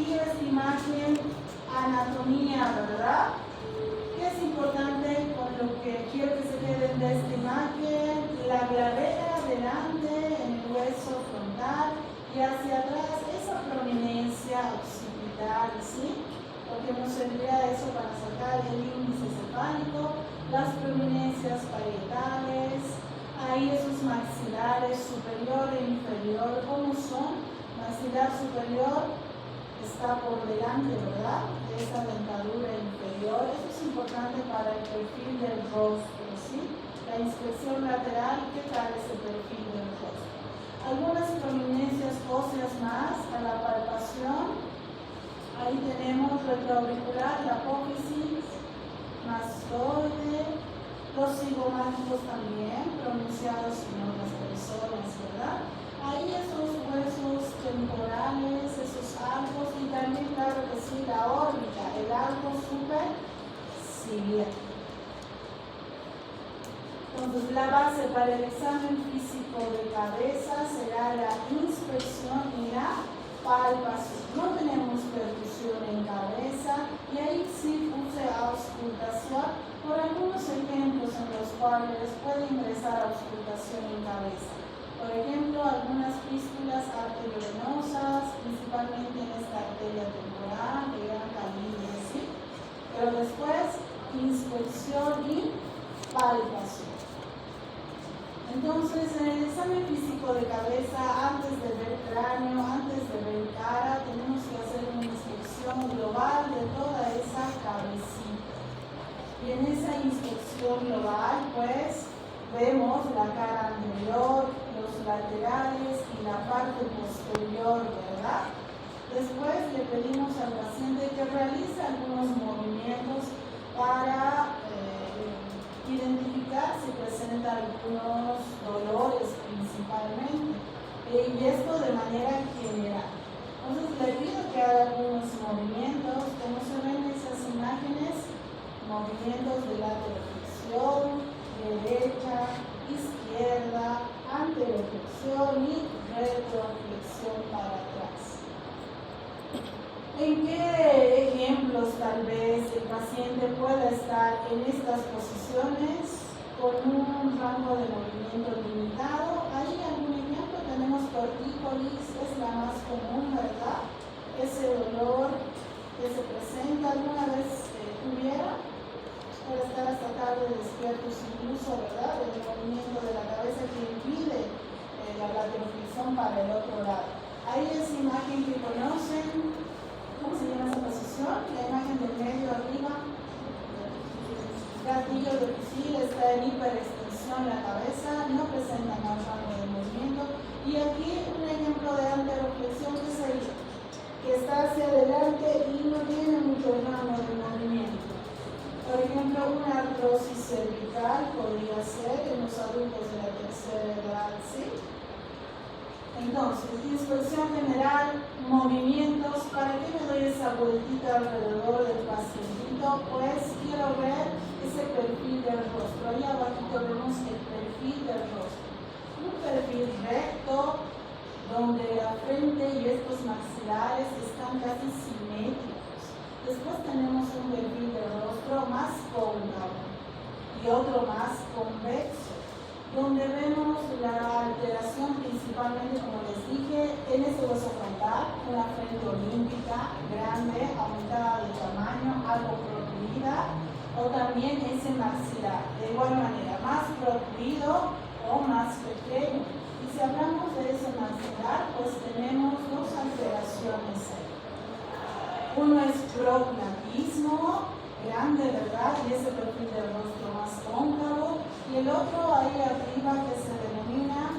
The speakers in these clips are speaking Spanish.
Aquí esta imagen, anatomía, ¿verdad? ¿Qué es importante con lo que quiero que se queden de esta imagen? La glabela delante, en el hueso frontal y hacia atrás, esa prominencia occipital, ¿sí? Porque nos servirá eso para sacar el índice cefálico, las prominencias parietales, ahí esos maxilares superior e inferior, ¿cómo son? Maxilar superior está por delante, ¿verdad? De esa dentadura inferior. Eso es importante para el perfil del rostro, ¿sí? La inspección lateral, ¿qué tal es el perfil del rostro? Algunas prominencias óseas más a la palpación. Ahí tenemos retroauricular, la apófisis, mastoide, los cigomáticos también, pronunciados en otras personas, ¿verdad? Ahí esos huesos temporales, esos arcos y también, claro que sí, la órbita, el arco superciliar. Entonces, la base para el examen físico de cabeza será la inspección y la palpación. No tenemos percusión en cabeza y ahí sí puse auscultación por algunos ejemplos en los cuales puede ingresar auscultación en cabeza. Por ejemplo, algunas fístulas arteriovenosas, principalmente en esta arteria temporal, de gran calibre, ¿sí? Pero después, inspección y palpación. Entonces, en el examen físico de cabeza, antes de ver cráneo, antes de ver cara, tenemos que hacer una inspección global de toda esa cabecita. Y en esa inspección global, pues, vemos la cara anterior, los laterales y la parte posterior, ¿verdad? Después le pedimos al paciente que realice algunos movimientos para identificar si presenta algunos dolores principalmente, y esto de manera general. Entonces le pido que haga algunos movimientos, como se ven en esas imágenes, movimientos de lateroflexión, derecha, izquierda, anteroflexión y retroflexión para atrás. ¿En qué ejemplos tal vez el paciente pueda estar en estas posiciones con un rango de movimiento limitado? ¿Hay algún ejemplo? Tenemos tortícolis, es la más común, ¿verdad? Ese dolor que se presenta, ¿alguna vez tuviera? Puede estar hasta tarde despiertos incluso, ¿verdad? El movimiento de la cabeza que impide la lateroflexión para el otro lado. Ahí esa imagen que conocen, ¿cómo se llama esa posición? La imagen del medio arriba. Gatillo de fusil, está en hiperextensión la cabeza, no presenta más rango de movimiento. Y aquí un ejemplo de anteroflexión que sería que está hacia adelante y no tiene mucho rango de movimiento. Por ejemplo, una artrosis cervical podría ser en los adultos de la tercera edad, ¿sí? Entonces, inspección general, movimientos. ¿Para qué me doy esa vueltita alrededor del pacientito? Pues quiero ver ese perfil del rostro. Ahí abajito vemos el perfil del rostro. Un perfil recto, donde la frente y estos maxilares están casi simétricos. Después tenemos un perfil del rostro más cóncavo y otro más convexo, donde vemos la alteración principalmente, como les dije, en este hueso frontal, una frente olímpica, grande, aumentada de tamaño, algo protruida, o también ese maxilar, de igual manera, más protruido o más pequeño. Y si hablamos de ese maxilar, pues tenemos dos alteraciones ahí. Uno es prognatismo, grande, ¿verdad? Y ese perfil del rostro más cóncavo. Y el otro ahí arriba que se denomina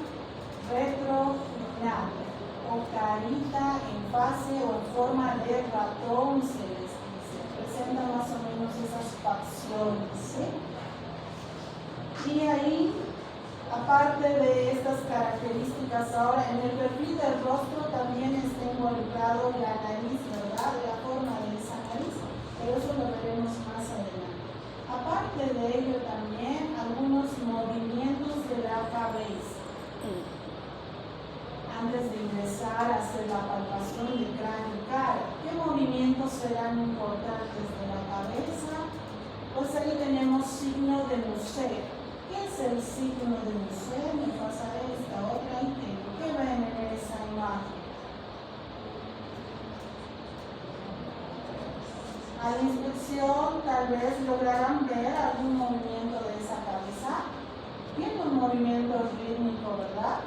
retrognato, o carita en fase o en forma de ratón, se les dice. Presenta más o menos esas facciones, ¿sí? Y ahí, aparte de estas características ahora, en el perfil del rostro también está involucrado la nariz, ¿verdad? La forma de esa nariz, pero eso lo veremos más adelante. Aparte de ello también algunos movimientos de la cabeza. Antes de ingresar a hacer la palpación de cráneo y cara, ¿qué signo de museo, me pasa esta otra y tengo. ¿Qué ven en esa imagen? A la inspección tal vez lograrán ver algún movimiento de esa cabeza. Tiene un movimiento rítmico, ¿verdad?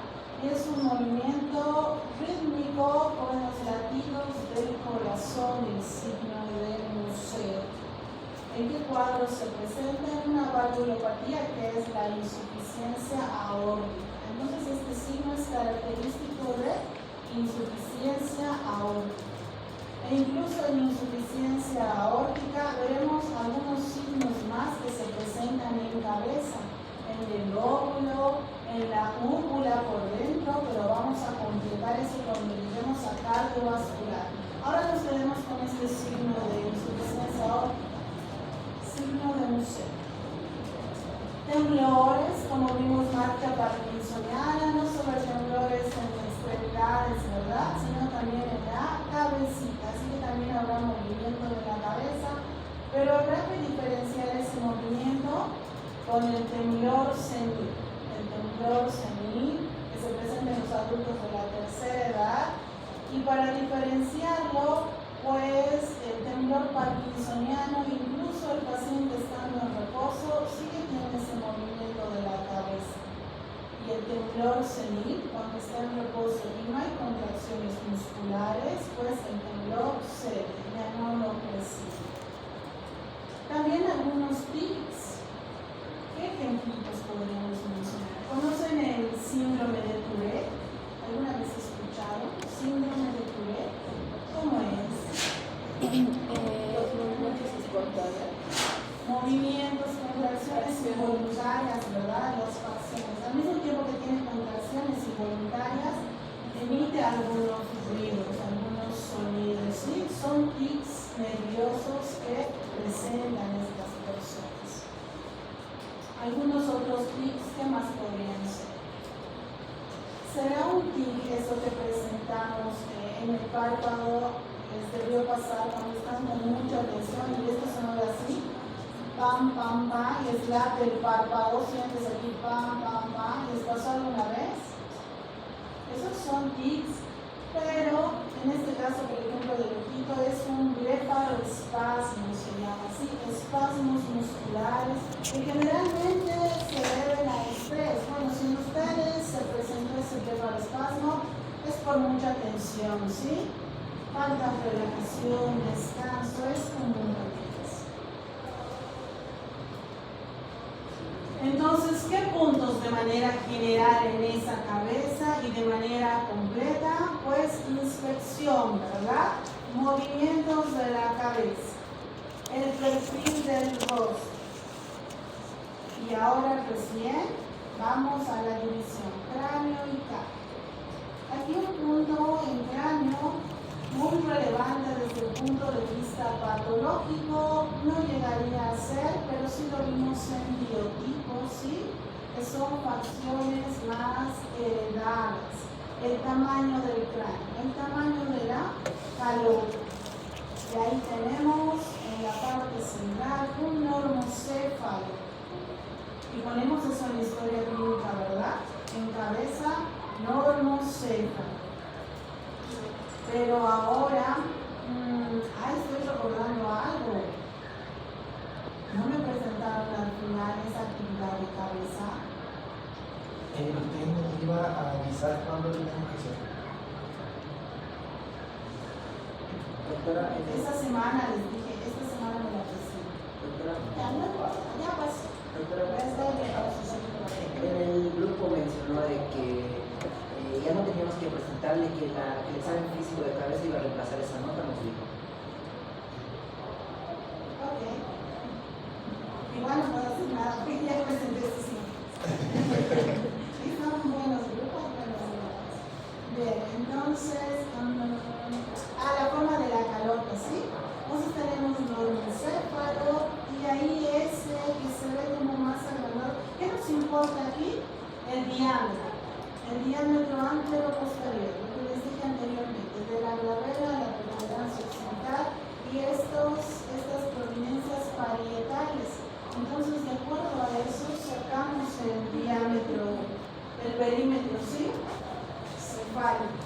Es un movimiento rítmico con los latidos del corazón, el signo del museo. ¿En qué cuadro se presenta? En una valvulopatía, que es la insuficiencia aórtica. Entonces este signo es característico de insuficiencia aórtica. E incluso en insuficiencia aórtica veremos algunos signos más que se presentan en cabeza, en el lóbulo, en la úvula por dentro, pero vamos a completar eso cuando lleguemos a cardiovascular. Ahora nos quedemos con este signo de insuficiencia aórtica, signo de museo. Temblores, como vimos, marca parkinsoniana, no solo temblores en extremidades, ¿verdad?, sino también en la cabecita, así que también habrá movimiento de la cabeza, pero habrá que diferenciar ese movimiento con el temblor senil. El temblor senil, que se presenta en los adultos de la tercera edad, y para diferenciarlo, pues el temblor parkinsoniano, incluso el paciente estando en reposo, sigue teniendo ese movimiento de la cabeza. Y el temblor senil, cuando está en reposo y no hay contracciones musculares, pues el temblor cede, ya no lo recibe. También algunos tics. ¿Qué ejemplitos podríamos mencionar? ¿Conocen el síndrome de Tourette? ¿Alguna vez escucharon? Síndrome de Tourette. ¿Cómo es? Los movimientos espontáneos. Movimientos, contracciones involuntarias, ¿verdad? Las facciones. Al mismo tiempo que tiene contracciones involuntarias, emite algunos ruidos, algunos sonidos, ¿sí? Son tics nerviosos que presentan estas personas. Algunos otros tics, ¿qué más podrían ser? ¿Será un tic eso que presentamos en el párpado? Les debió pasar cuando están con mucha tensión y esto sonó así, pam, pam, pam, y es la del párpado, sientes aquí, pam, pam, pam. ¿Les pasó alguna vez? Esos son tics, pero en este caso, por ejemplo, del ojito, es un blefaroespasmo, se llama así, espasmos musculares, que generalmente se deben a estrés. Bueno, si en ustedes se presentó ese blefaroespasmo, es por mucha tensión, ¿sí? Falta relajación, descanso, es común también. Entonces, ¿qué puntos de manera general en esa cabeza y de manera completa? Pues inspección, ¿verdad? Movimientos de la cabeza, el perfil del rostro. Y ahora recién vamos a la división cráneo y cara. Aquí un punto en cráneo muy relevante desde el punto de vista patológico, no llegaría a ser, pero sí lo vimos en biotipos, ¿sí? Que son facciones más heredadas. El tamaño del cráneo, el tamaño de la calota. Y ahí tenemos en la parte central un normocéfalo. Y ponemos eso en la historia clínica, ¿verdad? En cabeza, normocéfalo. Pero ahora, estoy recordando algo. ¿No me presentaron al final esa actividad de cabeza? Usted nos iba a avisar cuándo lo tenemos que hacer. Doctora, Esta semana les dije, esta semana me la presento. doctora, Ya pasó. doctora, Desde en el grupo mencionó de que ya no teníamos que presentarle que el examen físico de cabeza iba a reemplazar esa nota, nos dijo. Ok. Igual no puedo hacer nada, porque ya presenté ese sí. Sí, son buenos grupos, buenos grupos. Bien, entonces, la forma de la calota, ¿sí? Entonces tenemos normocéfalo y ahí ese que se ve como más agrandado. ¿Qué nos importa aquí? El diámetro. El diámetro antero-posterior, lo que les dije anteriormente, de la glabela a la protuberancia occipital y estas prominencias parietales, Entonces, de acuerdo a eso, sacamos el diámetro, el perímetro, ¿sí? Cefálico.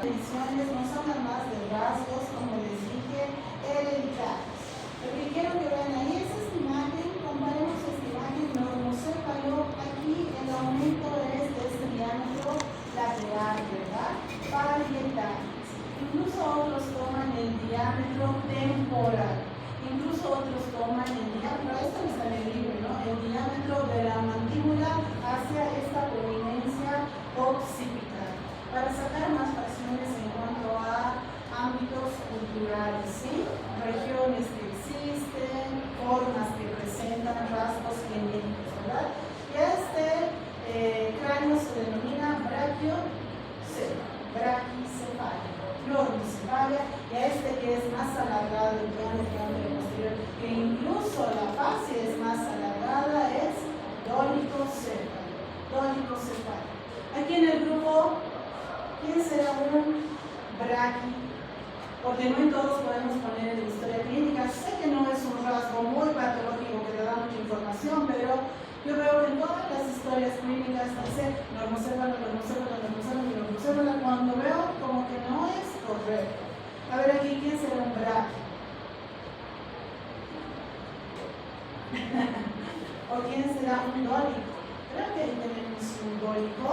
Mediciones no son nada más de rasgos, como les dije, hereditarios. Lo que quiero que vean ahí es esta imagen, comparemos esta imagen normocéfalo. Aquí el aumento es de este diámetro lateral, ¿verdad? Parietales. Incluso otros toman el diámetro temporal. Incluso otros toman el diámetro, esto no está en el libro, ¿no? El diámetro de la mandíbula hacia esta prominencia occipital, para sacar más pasiones en cuanto a ámbitos culturales, ¿sí? Regiones que existen, formas que presentan rasgos genéticos, ¿verdad? Y a este cráneo se denomina braquicefalia, pluricefalia, y a este que es más alargado, el diámetro posterior, que incluso la fase es más alargada, es dolicocefalia. Aquí en el grupo, ¿quién será un braqui? Porque no en todos podemos poner en la historia clínica. Sé que no es un rasgo muy patológico que te da mucha información, pero yo veo que en todas las historias clínicas dice normocéfalo, cuando veo como que no es correcto. A ver aquí, ¿quién será un braqui? ¿O quién será un dólico? Creo que ahí tenemos un dólico.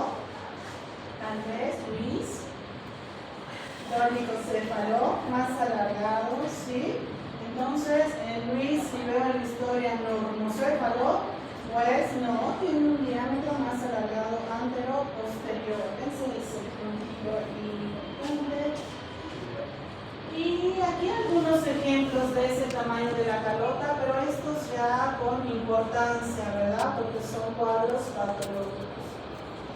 Tal vez, Luis. Dólicocéfalo, más alargado, ¿sí? Entonces, Luis, si veo en la historia normocéfalo, pues no, tiene un diámetro más alargado antero-posterior. Ese es el puntillo y aquí algunos ejemplos de ese tamaño de la calota, pero estos ya con importancia, ¿verdad? Porque son cuadros patológicos.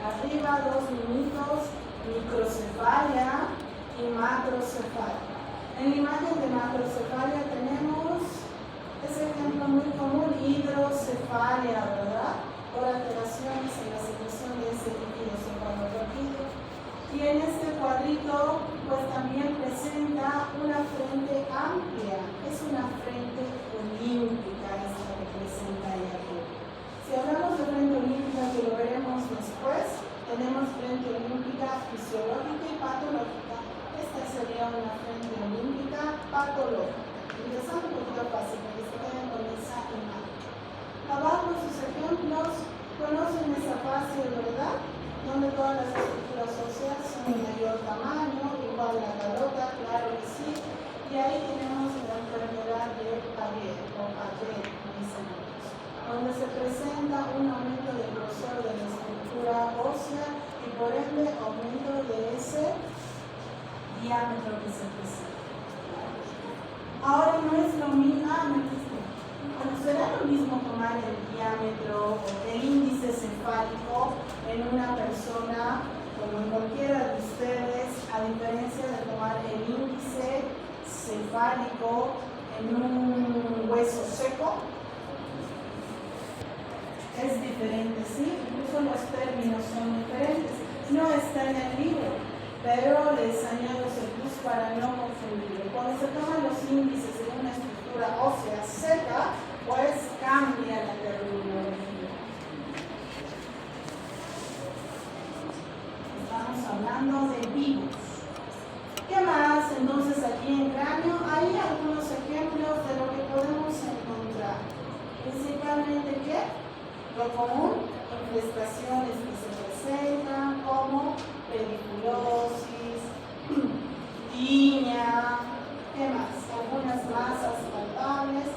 Arriba, dos minutos, microcefalia y macrocefalia. En la imagen de macrocefalia tenemos ese ejemplo muy común, hidrocefalia, ¿verdad? Por alteraciones en la secreción de ese líquido cefalorraquídeo. Y en este cuadrito, pues también presenta una frente amplia, es una frente olímpica, es la que presenta ahí arriba. Si hablamos de frente olímpica, que lo veremos después, tenemos frente olímpica fisiológica y patológica. Esta sería una frente olímpica patológica. Empezando un poquito fácil, para que se queden con esa imagen. Abajo sus ejemplos, conocen esa fase, ¿verdad? Donde todas las estructuras óseas son de mayor tamaño, igual la calota, claro que sí. Y ahí tenemos la enfermedad de Paget, o Paget, dicen ellos, donde se presenta un aumento del grosor de la estructura ósea y por ende aumento de ese diámetro que se presenta. Ahora no es lo mismo, será lo mismo tomar el diámetro o el índice cefálico en una persona como en cualquiera de ustedes, a diferencia de tomar el índice cefálico en un hueso seco. Es diferente, ¿sí? Incluso los términos son diferentes. No está en el libro, pero les añado ese plus para no confundirlo. Cuando se toman los índices en una estructura ósea seca, pues cambia la terminología. Estamos hablando de vivos. ¿Qué más? Entonces aquí en cráneo hay algunos ejemplos de lo que podemos encontrar. Principalmente, ¿qué? Lo común, infestaciones que se presentan como pediculosis, tiña, ¿qué más? Algunas masas palpables,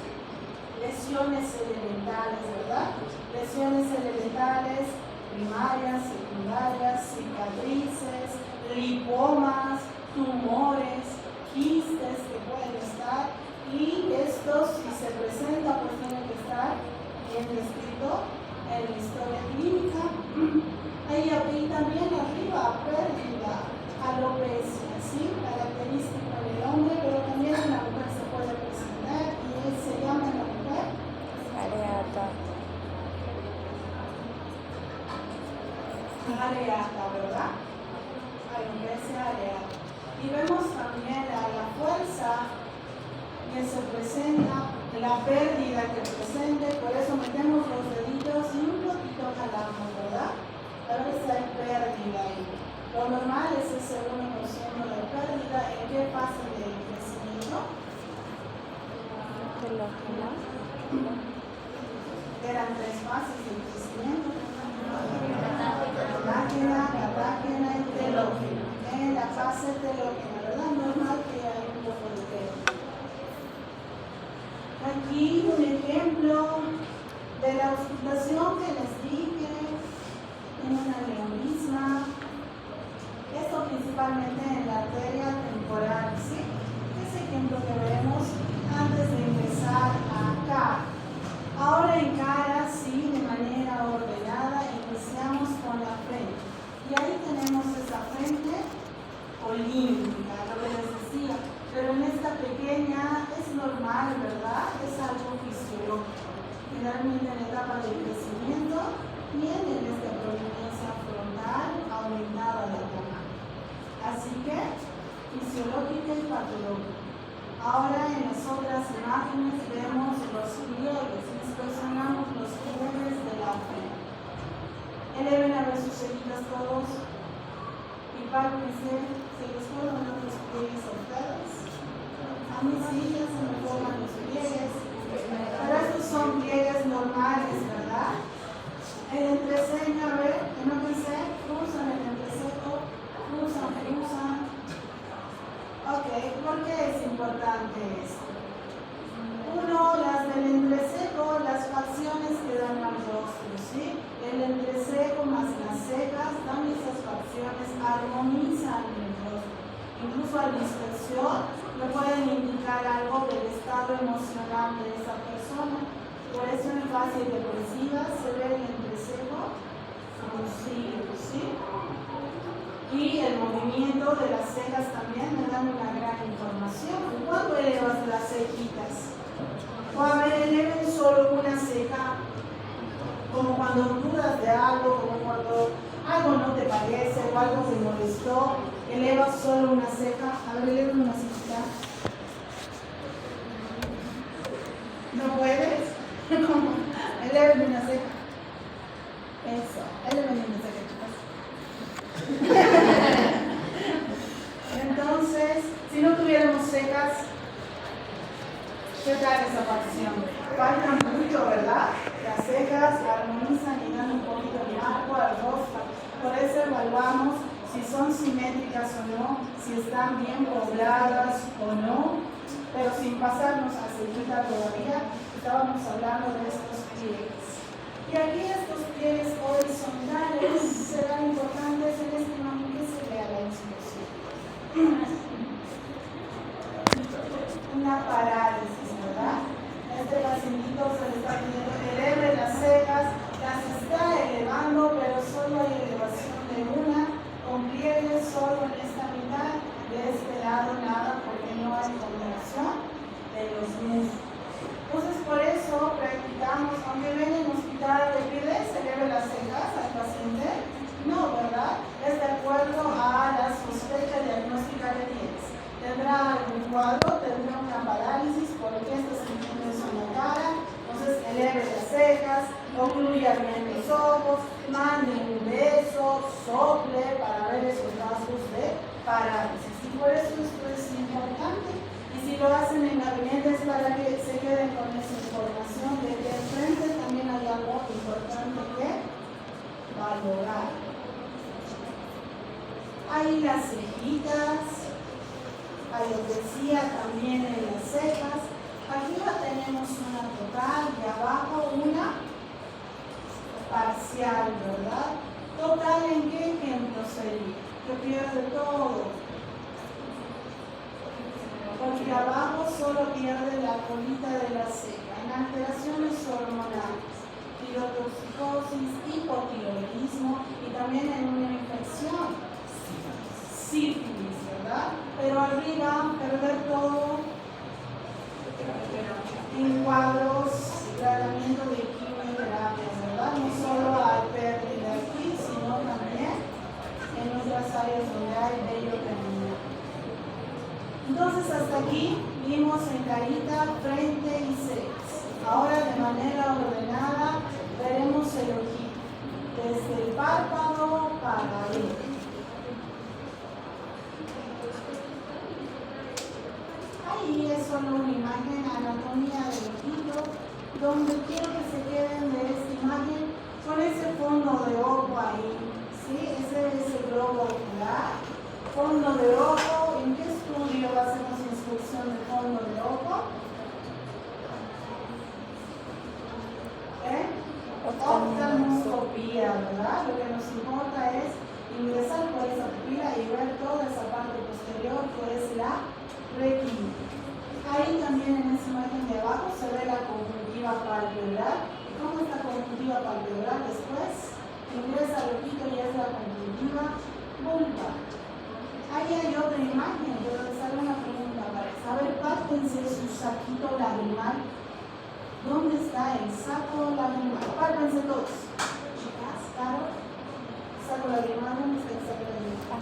lesiones elementales, ¿verdad? Lesiones elementales, primarias, secundarias, cicatrices, lipomas, tumores, quistes que pueden estar, y estos, si se presenta, pues tienen que estar bien descrito en la historia clínica. Ahí también arriba, pérdida, alopecia, ¿sí? Característico en el hombre, pero también en la mujer se puede presentar, y se llama en la mujer areata. Areata, ¿verdad? que se presenta, la pérdida que presente, por eso metemos los deditos y un poquito jalamos, ¿verdad? A ver si hay pérdida ahí. Lo normal es ese 1% de pérdida. ¿En qué fase de crecimiento? Eran 3 fases de crecimiento. Catágena y telógena. En la fase telógena, ¿verdad? Normal que hay un poco de pérdida. Aquí un ejemplo de la auscultación que les dije en un aneurisma. Esto principalmente en la arteria temporal, ¿sí? Ese ejemplo que vemos antes de ingresar acá. Ahora en cara, sí, de manera ordenada, iniciamos con la frente. Y ahí tenemos esa frente olímpica, lo que les decía. Pero en esta pequeña es normal, ¿verdad? Es algo fisiológico. Generalmente en la etapa de crecimiento tienen esta prominencia frontal aumentada de tamaño. Así que, fisiológica y patológica. Ahora en las otras imágenes vemos los pliegues, inspeccionamos los pliegues de la frente. Eleven a ver sus cejitas todos y pálpense. ¿Se les forman los pliegues a ustedes? A mí sí, ya se me forman los pliegues. Pero estos son pliegues normales, ¿verdad? El entreceño, a ver, que no pensé, cruzan el entrecejo, cruzan. Ok, ¿por qué es importante esto? Uno, las del entrecejo, las facciones que dan al rostro, ¿sí? El entrecejo más las cejas dan esas facciones, armonizan el rostro. Incluso a la inspección me pueden indicar algo del estado emocional de esa persona. Por eso en fase depresiva se ve el entrecejo fruncido, ¿sí? Y el movimiento de las cejas también me dan una gran información. ¿Cuándo elevas las cejitas? O a ver, eleven solo una ceja, como cuando dudas de algo, como cuando algo no te parece o algo te molestó, elevas solo una ceja. A ver, eleven una cejita. ¿No puedes? ¿Cómo? Eleven una ceja. Eso, eleven una ceja, chicas. Entonces, si no tuviéramos cejas, ¿qué tal esa facción? Faltan mucho, ¿verdad? Las cejas armonizan y dan un poquito de marco al rostro. Por eso evaluamos si son simétricas o no, si están bien pobladas o no, pero sin pasarnos a cejita todavía, estábamos hablando de estos pliegues. Y aquí estos pliegues horizontales serán importantes en este imagen que se vea la inspección. Una parálisis, ¿verdad? Este pacientito se le está pidiendo que eleve las cejas, las está elevando, pero solo hay elevación de una, con pliegues solo en esta mitad, de este lado nada, porque no hay contracción de los músculos. Entonces por eso practicamos, aunque ven en el hospital le pide se eleve las cejas al paciente, no, ¿verdad? Es de acuerdo a la sospecha diagnóstica que tienes. Tendrá algún cuadro, tendrá una parálisis porque estas sintiendo en la cara, entonces eleve las cejas, ocluya bien los ojos, mande un beso, sople para ver esos rasgos de parálisis. Y por eso esto es importante. Y si lo hacen en gabinetes para que se queden con esa información de que enfrente también hay algo importante que valorar. Hay las cejitas, alopecia también en las cejas. Arriba tenemos una total y abajo una parcial, ¿verdad? Total, ¿en qué ejemplo sería? Que pierde todo. Porque abajo solo pierde la colita de la ceja. En alteraciones hormonales, tirotoxicosis, hipotiroidismo y también en una infección, sífilis, ¿verdad? Pero arriba, perder todo en cuadros de tratamiento de quimioterapia, ¿verdad? No solo hay pérdida aquí, sino también en otras áreas donde hay vello terminal. Entonces, hasta aquí vimos en carita, frente y cejas. Ahora de manera ordenada veremos el ojito, desde el párpado para arriba. Ahí es solo una imagen, anatomía del ojito, donde quiero que se queden de esta imagen con ese fondo de ojo ahí, ¿sí? Ese es el globo ocular, fondo de ojo. ¿En qué estudio hacemos inspección de fondo de ojo? Oftalmoscopía, ¿verdad? Lo que nos importa es ingresar por esa pupila y ver toda esa parte posterior que es la retina. Ahí también en esa imagen de abajo se ve la conjuntiva palpebral. ¿Cómo es la conjuntiva palpebral? Después ingresa al ojito y es la conjuntiva vulvar. Ahí hay otra imagen, pero les hago una pregunta para saber, pálpense su saquito lagrimal. ¿Dónde está el saco lagrimal? Pálpense todos. Chicas, Caro, saco lagrimal, ¿dónde está el saco lagrimal?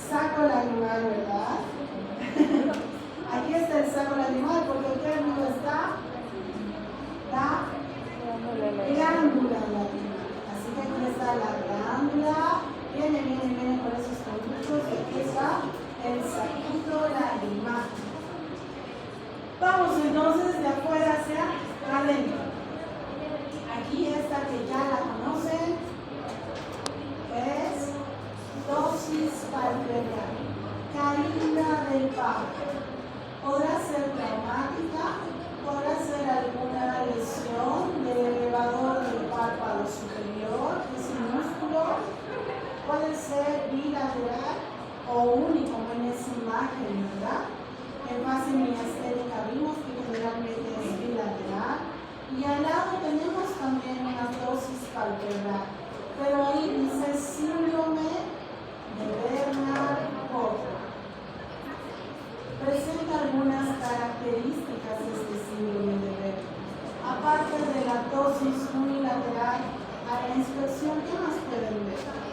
Saco lagrimal, ¿verdad? Aquí está el saco lagrimal, porque aquí no está la glándula lagrimal. Así que aquí está la glándula. Viene por esos conductos. Y aquí está el saquito lagrimal. Vamos entonces de afuera hacia adentro. Aquí esta que ya la conocen es dosis palpebral, caída del párpado. Podrá ser traumática, podrá ser alguna lesión del elevador del párpado superior, ese músculo, puede ser bilateral o único, como en esa imagen, ¿verdad? En fase miasténica vimos que generalmente es bilateral. Y al lado tenemos también una dosis palpebral, pero ahí dice síndrome de Bernard-Horner. Presenta algunas características de este síndrome de Bernard. Aparte de la dosis unilateral, a la inspección, ¿qué más pueden ver?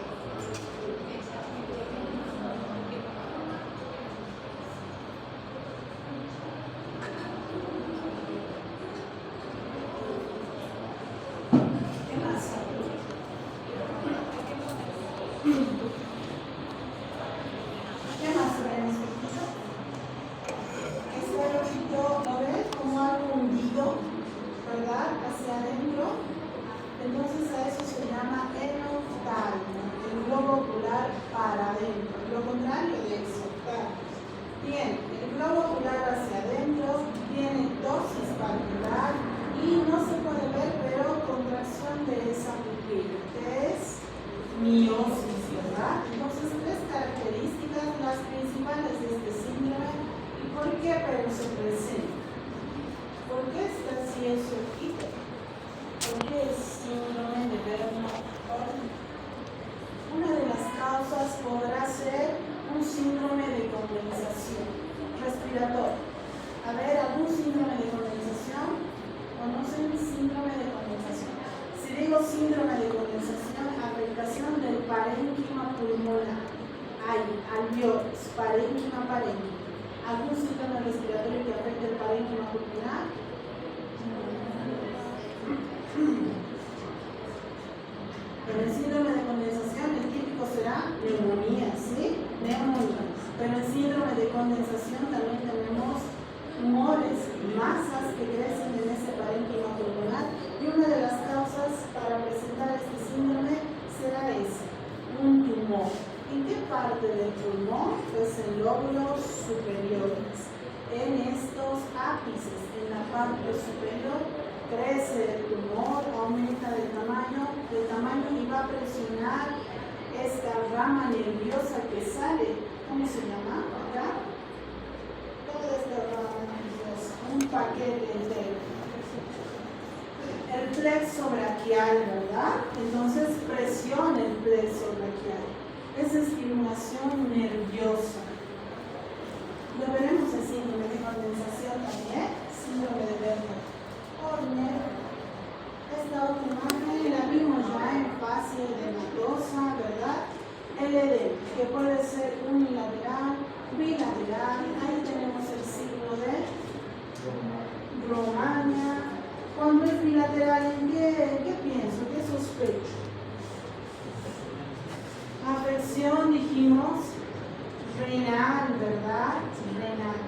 ¿Algún síntoma respiratorio que afecte el parénquima pulmonar? En el síndrome de condensación, el típico será neumonía, ¿sí? Neumonía. Pero en síndrome de condensación también tenemos tumores, masas que crecen en ese parénquima pulmonar. Y una de las causas para presentar este síndrome será ese, un tumor. ¿En qué parte del pulmón? Pues en lóbulos superiores. En estos ápices, en la parte superior, crece el tumor, aumenta de tamaño y va a presionar esta rama nerviosa que sale. ¿Cómo se llama? Acá. Toda esta rama nerviosa, un paquete entero. El plexo braquial, ¿verdad? Entonces presiona el plexo braquial. Es estimulación nerviosa. Lo veremos en síndrome de condensación también, síndrome de Bernard-Horner. Esta otra imagen la vimos ya en fase dematosa, ¿verdad? El edema, que puede ser unilateral, bilateral. Ahí tenemos el signo de Romagna. Cuando es bilateral, ¿qué pienso? ¿Qué sospecho? Afección, dijimos, renal, ¿verdad? Renal.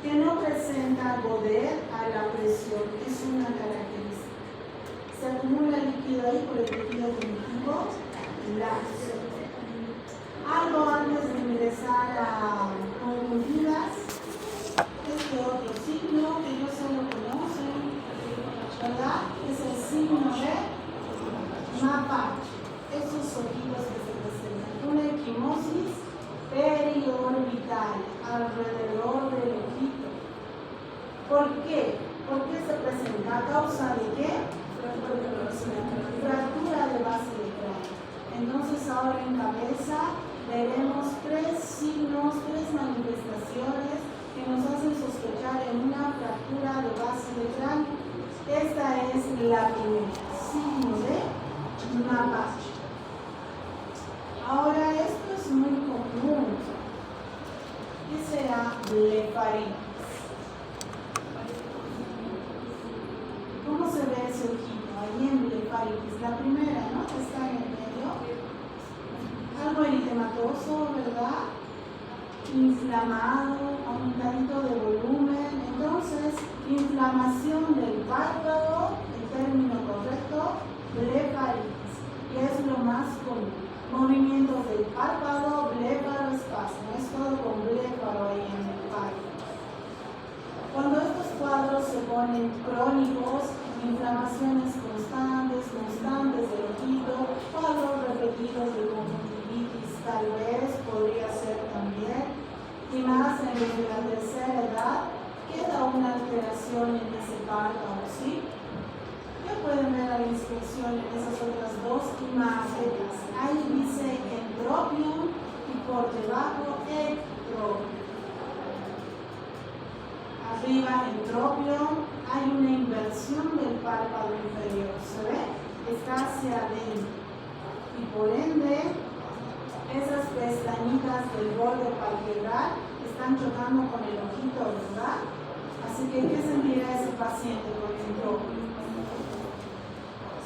Que no presenta goder a la presión, es una característica. Se acumula líquido ahí por el tejido conjuntivo laxo. Algo antes de ingresar a conjuntivas, este otro signo que yo solo conozco, ¿verdad? Es el signo de Mapache. Esos ojitos que se presentan. Una equimosis periorbital alrededor del ojito. ¿Por qué? ¿Por qué se presenta? ¿A causa de qué? Fractura de base de cráneo. Entonces ahora en cabeza veremos tres signos, tres manifestaciones que nos hacen sospechar en una fractura de base de cráneo. Esta es la primera, signo de Mapache. Ahora esto es muy común. ¿Qué será blefaritis? ¿Cómo se ve ese ojito? Ahí en blefaritis, la primera, ¿no? Que está en el medio. Algo eritematoso, ¿verdad? Inflamado, aumentadito de volumen. Entonces, inflamación del párpado, el término correcto, blefaritis. Y es lo más común. Movimientos del párpado, bléfaro, espasmo. Es todo con bléfaro ahí en el párpado. Cuando estos cuadros se ponen crónicos, inflamaciones constantes del ojito, cuadros repetidos de conjuntivitis, tal vez podría ser también, y más en los de la tercera edad, queda una alteración en ese párpado, ¿sí? ¿Qué pueden ver a la inspección en esas otras dos imágenes? Ahí dice entropium y por debajo ectropium. Arriba entropium, hay una inversión del párpado inferior, ¿se ve? Está hacia adentro. Y por ende, esas pestañitas del borde palpebral están chocando con el ojito, ¿verdad? Así que, ¿qué sentirá ese paciente con entropium?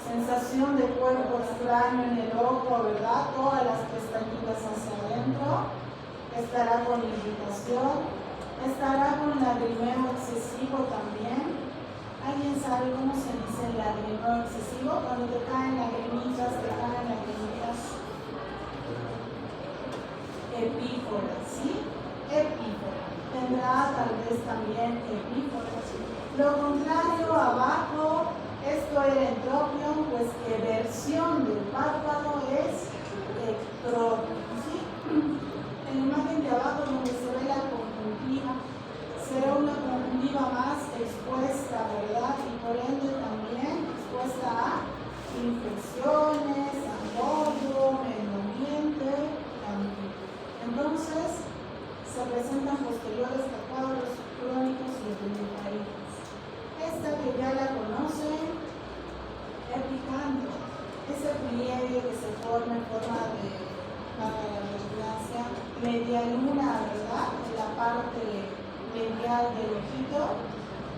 Sensación de cuerpo extraño en el ojo, ¿verdad? Todas las pestañitas hacia adentro. Estará con irritación. Estará con lagrimeo excesivo también. ¿Alguien sabe cómo se dice el lagrimeo excesivo? Cuando te caen lagrimitas, epífora, ¿sí? Epífora. Tendrá tal vez también epífora. Lo contrario, abajo, esto era entropium, pues eversión del párpado es ectropium, ¿sí? En la imagen de abajo donde se ve la conjuntiva, será una conjuntiva más expuesta, ¿verdad? Y por ende también expuesta a infecciones, a polvo, medio ambiente, también. Entonces, se presentan posteriores a cuadros crónicos y blefaritis. Esta que ya la conocen, epicantro, ese pliegue que se forma en forma de, para la redundancia, medialuna, ¿verdad? En la parte medial del ojito,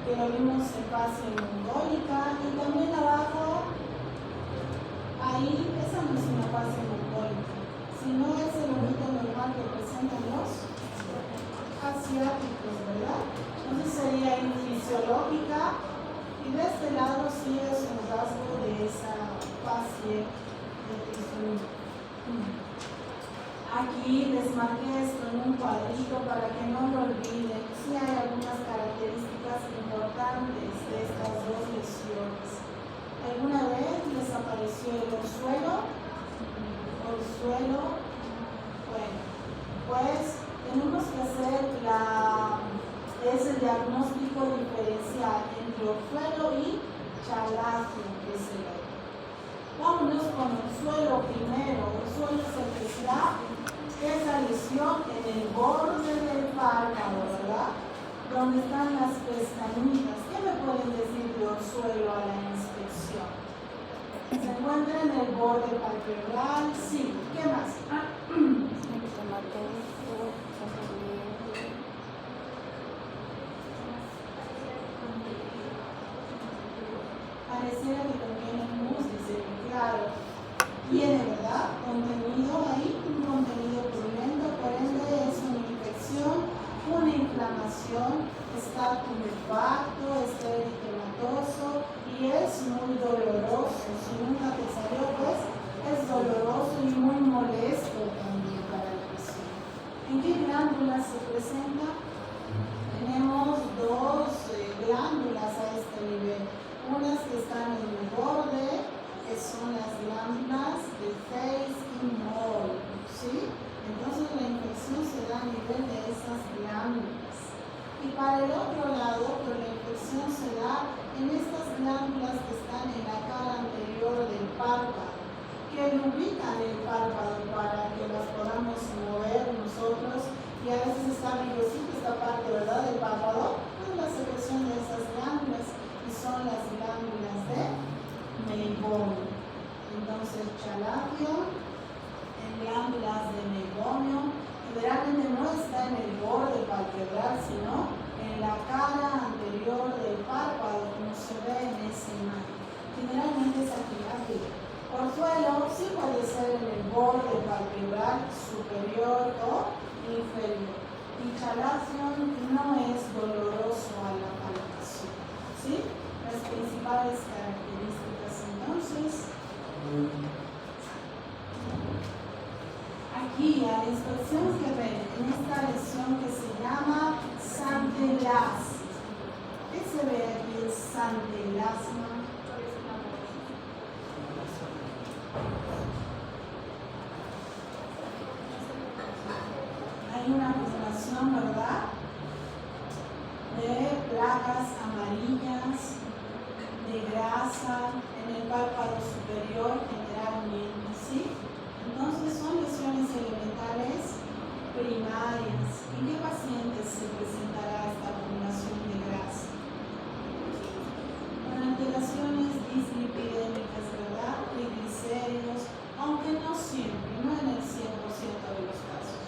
que lo vimos en fase mongólica, y también abajo, ahí, esa no es una fase mongólica, sino es el ojito normal que presentan los asiáticos, ¿verdad? Entonces sería fisiológica, y de este lado sí es un rasgo de esa fase de trisomismo. Aquí les marqué esto en un cuadrito para que no lo olviden. Sí hay algunas características importantes de estas dos lesiones. ¿Alguna vez les apareció el orzuelo? ¿Orzuelo? Bueno, pues tenemos que hacer ese diagnóstico diferencial entre orzuelo y chalagio, que es el otro. Vámonos con orzuelo primero. Orzuelo es el que será esa lesión en el borde del párpado, ¿verdad? Donde están las pestañitas. ¿Qué me pueden decir de orzuelo a la inspección? Se encuentra en el borde palpebral, sí. ¿Qué más? Pareciera que contiene mus, dice que claro. Tiene, ¿verdad? Contenido ahí, un contenido purulento, por ende es una infección, una inflamación, está tumefacto, está eritematoso y es muy doloroso. Si nunca te salió, pues es doloroso y muy molesto también para el paciente. ¿En qué glándulas se presenta? Tenemos dos glándulas a este nivel. Unas que están en el borde, que son las glándulas de Face y Mole, ¿sí? Entonces la infección se da a nivel de esas glándulas. Y para el otro lado, pues la infección se da en estas glándulas que están en la cara anterior del párpado, que lubrican el párpado para que las podamos mover nosotros. Y a veces está brillosita esta parte, ¿verdad?, del párpado, pues la secreción de esas glándulas, y son las glándulas de Meibomian. Entonces, Chalazion en glándulas de Meibomian generalmente no está en el borde palpebral, sino en la cara anterior del párpado, como se ve en esa imagen. Generalmente es aquí arriba. Orzuelo sí puede ser en el borde palpebral superior o inferior. Y Chalazion no es doloroso a la palpación, ¿sí? Las principales características entonces. Aquí a la inspección que ven en esta lesión que se llama santelasma. ¿Qué se ve aquí en santelasma? Hay una acumulación, ¿verdad?, de placas amarillas, de grasa en el párpado superior generalmente, ¿sí? Entonces son lesiones elementales primarias. ¿En qué pacientes se presentará esta acumulación de grasa? Con alteraciones dislipidémicas, ¿verdad?, triglicéridos, aunque no siempre, no en el 100% de los casos.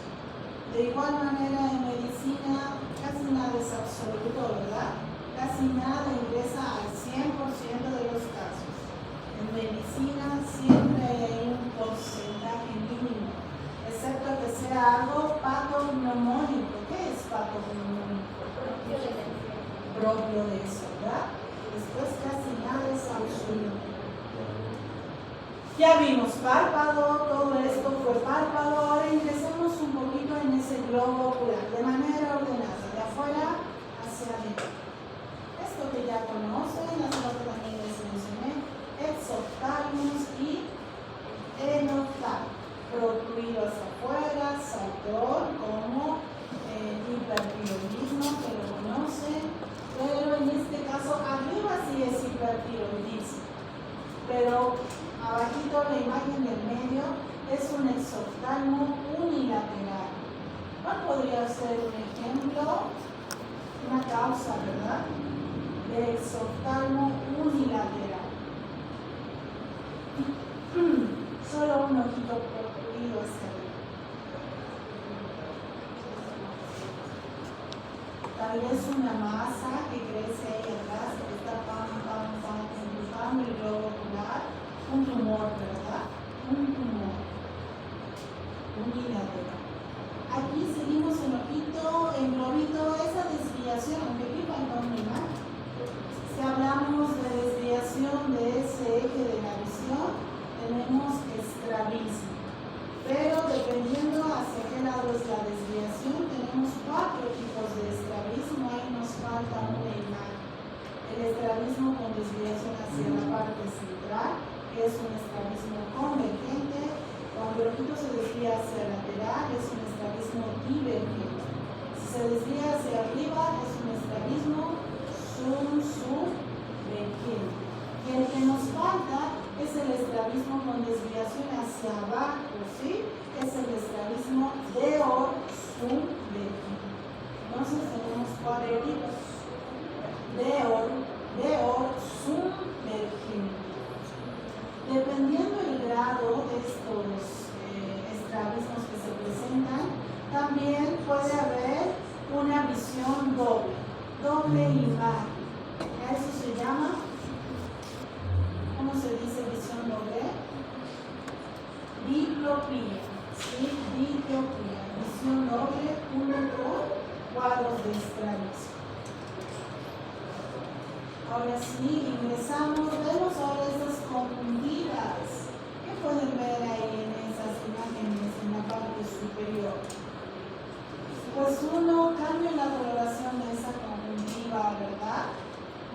De igual manera en medicina casi nada es absoluto, ¿verdad? Casi nada ingresa al 100% de los casos. En medicina siempre hay un porcentaje mínimo, excepto que sea algo patognomónico. ¿Qué es patognomónico? Propio de eso, ¿verdad? Después casi nada es absoluto. Ya vimos párpado, todo esto fue párpado. Ahora ingresemos un poquito en ese globo ocular, de manera ordenada, de afuera hacia adentro. Esto que ya conocen, las otras también les mencioné, exophthalmos y enophthalmos, protruido hacia afuera, saltón, como hipertiroidismo, que lo conocen, pero en este caso arriba sí es hipertiroidismo, pero abajito la imagen del medio es un exophthalmo unilateral. ¿Cuál podría ser un ejemplo? Una causa, ¿verdad?, de exophthalmo unilateral. Solo un ojito protruido hacia arriba. Tal vez una masa que crece ahí atrás, que está empujando el globo ocular. Un tumor, ¿verdad? Un tumor unilateral. Aquí seguimos el ojito, el globito, esa desviación, aunque aquí falta una imagen. Si hablamos de desviación de ese eje de la visión, tenemos estrabismo. Pero dependiendo hacia qué lado es la desviación, tenemos 4 tipos de estrabismo. Ahí nos falta una imagen. El estrabismo con desviación hacia la parte central, que es un estrabismo convergente. Cuando el ojito se desvía hacia el lateral, es un estrabismo divergente. Si se desvía hacia arriba, es un estrabismo subvergente. Y el que nos falta es el estrabismo con desviación hacia abajo, ¿sí? Es el estrabismo Deor subvergente. Entonces tenemos 4 tipos. Deor subvergente. Dependiendo del grado de estos estrabismos que se presentan, también puede haber una visión doble imagen. A eso se llama, ¿cómo se dice visión doble? Diplopía, ¿sí? Diplopía, visión doble, uno por cuadros de estrabismo. Ahora sí, ingresamos, vemos ahora estas conjuntivas. ¿Qué pueden ver ahí en esas imágenes en la parte superior? Pues uno cambia la coloración de esa conjuntiva, ¿verdad?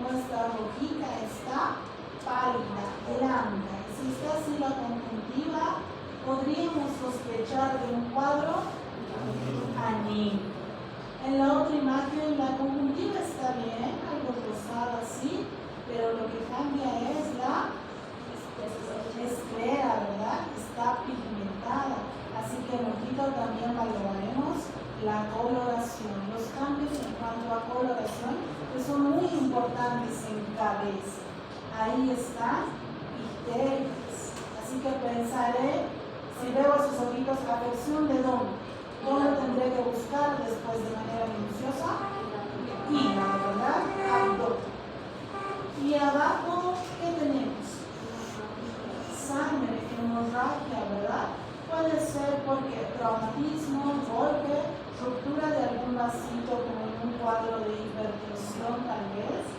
Nuestra rojita está pálida, blanca. Y si está así la conjuntiva, podríamos sospechar de un cuadro anímico. En la otra imagen la conjuntiva está bien, algo rosada así, pero lo que cambia es la esclera, ¿verdad? Está pigmentada. Así que en ojito también valoraremos la coloración. Los cambios en cuanto a coloración que son muy importantes en cabeza. Ahí están icterias. Así que pensaré, si veo esos ojitos, afección de dónde. ¿Dónde tendré que buscar después de manera minuciosa? Hígado, ¿verdad? Abdomen. Y abajo, ¿qué tenemos? Sangre, hemorragia, ¿verdad? Puede ser porque traumatismo, golpe, ruptura de algún vasito como en un cuadro de hipertensión tal vez,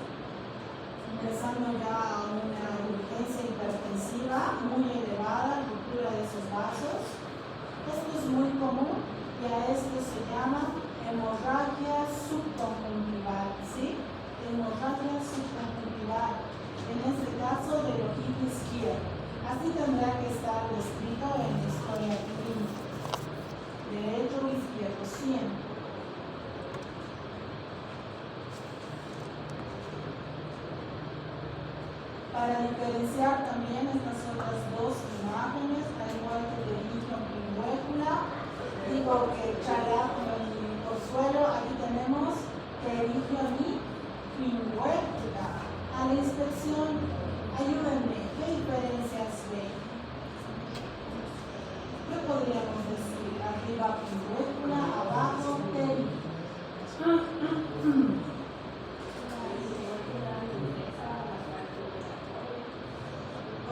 ingresando ya a una urgencia hipertensiva muy elevada, ruptura de esos vasos. Esto es muy común. Y a esto se llama hemorragia subconjuntival, ¿sí? Hemorragia subconjuntival, en este caso del ojito izquierdo. Así tendrá que estar descrito en la historia clínica. Derecho o izquierdo, siempre. Para diferenciar también estas otras dos imágenes, al igual que de pingüécula, digo que chaláculo y orzuelo, aquí tenemos perigio y pingüécula. A la inspección, ayúdenme, ¿qué diferencias ven? ¿Qué podríamos decir? Arriba pingüécula, abajo perigio.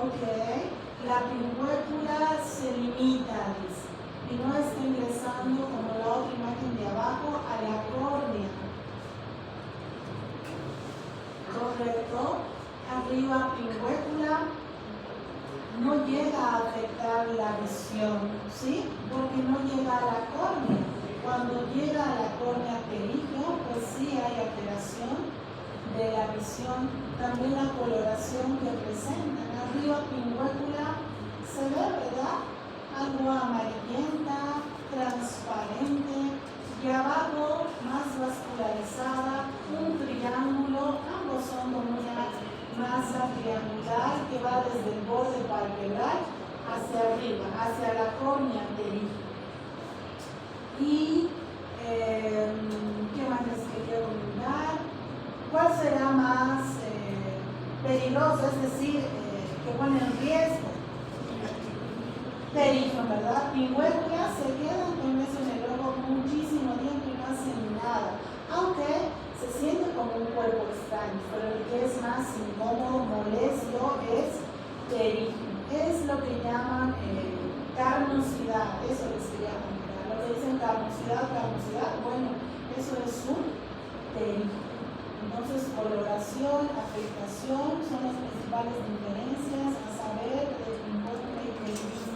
Ok, la pingüécula se limita, dice, y no está ingresando como la otra imagen de abajo a la córnea. Correcto. Arriba pingüécula no llega a afectar la visión, ¿sí? Porque no llega a la córnea. Cuando llega a la córnea perigio, pues sí hay alteración de la visión, también la coloración que presentan. Arriba pingüécula se ve, ¿verdad? Algo amarillenta, transparente, y abajo más vascularizada, un triángulo, ambos son como una masa triangular que va desde el borde palpebral hacia arriba, hacia la córnea perigio. Y, ¿qué más les quería comentar? ¿Cuál será más peligroso, es decir, que pone en riesgo? Perigio, ¿verdad? Pingüécula se quedan con eso en el ojo muchísimo tiempo y no hacen nada, aunque se siente como un cuerpo extraño, pero el que es más incómodo, molesto, es perigio. Es lo que llaman carnosidad, eso les quería comentar. Lo que dicen carnosidad, bueno, eso es un perigio. Entonces, coloración, afectación son las principales diferencias a saber de pingüécula y perigio.